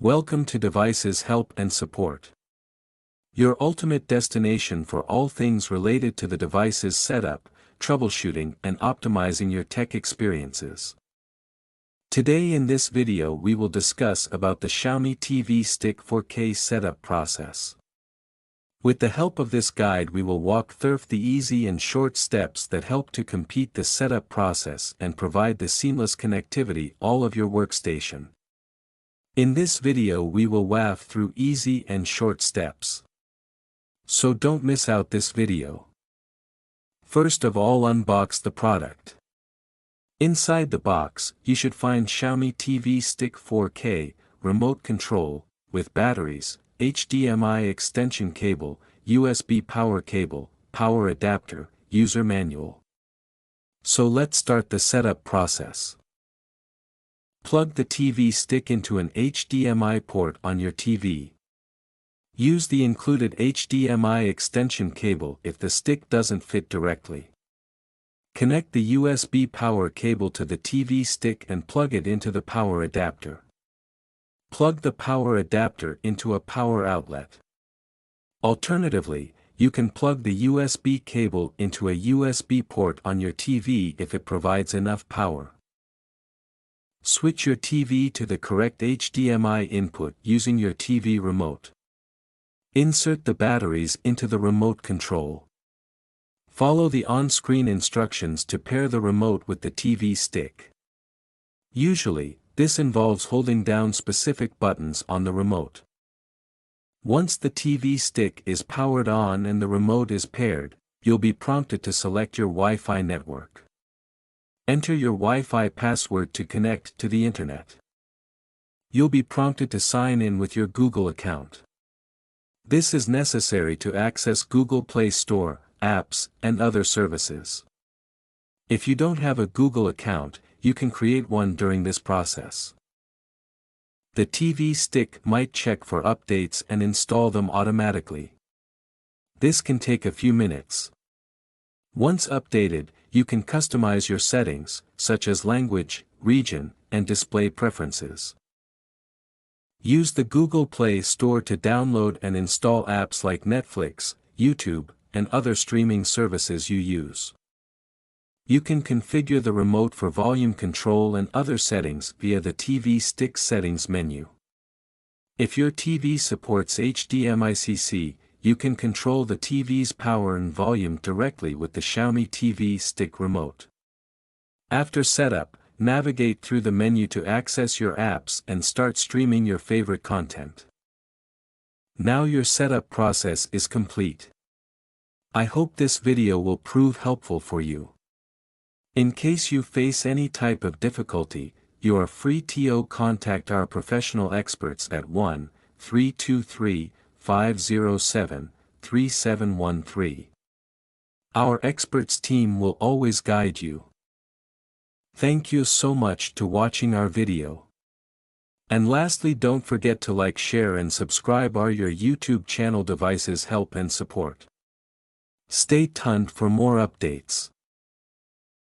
Welcome to Devices Help and Support, your ultimate destination for all things related to the device's setup, troubleshooting and optimizing your tech experiences. Today in this video we will discuss about the Xiaomi TV Stick 4K setup process. With the help of this guide we will walk through the easy and short steps that help to complete the setup process and provide the seamless connectivity all of your workstation. In this video we will walk through easy and short steps. So don't miss out this video. First of all, unbox the product. Inside the box, you should find Xiaomi TV Stick 4K, remote control, with batteries, HDMI extension cable, USB power cable, power adapter, user manual. So let's start the setup process. Plug the TV stick into an HDMI port on your TV. Use the included HDMI extension cable if the stick doesn't fit directly. Connect the USB power cable to the TV stick and plug it into the power adapter. Plug the power adapter into a power outlet. Alternatively, you can plug the USB cable into a USB port on your TV if it provides enough power. Switch your TV to the correct HDMI input using your TV remote. Insert the batteries into the remote control. Follow the on-screen instructions to pair the remote with the TV stick. Usually, this involves holding down specific buttons on the remote. Once the TV stick is powered on and the remote is paired, you'll be prompted to select your Wi-Fi network. Enter your Wi-Fi password to connect to the internet. You'll be prompted to sign in with your Google account. This is necessary to access Google Play Store, apps, and other services. If you don't have a Google account, you can create one during this process. The TV stick might check for updates and install them automatically. This can take a few minutes. Once updated, you can customize your settings, such as language, region, and display preferences. Use the Google Play Store to download and install apps like Netflix, YouTube, and other streaming services you use. You can configure the remote for volume control and other settings via the TV Stick settings menu. If your TV supports HDMI/CC, you can control the TV's power and volume directly with the Xiaomi TV Stick remote. After setup, navigate through the menu to access your apps and start streaming your favorite content. Now your setup process is complete. I hope this video will prove helpful for you. In case you face any type of difficulty, you are free to contact our professional experts at 1-323-507-3713. Our experts team will always guide you. Thank you so much to watching our video. And lastly, don't forget to like, share and subscribe our your YouTube channel Devices Help and Support. Stay tuned for more updates.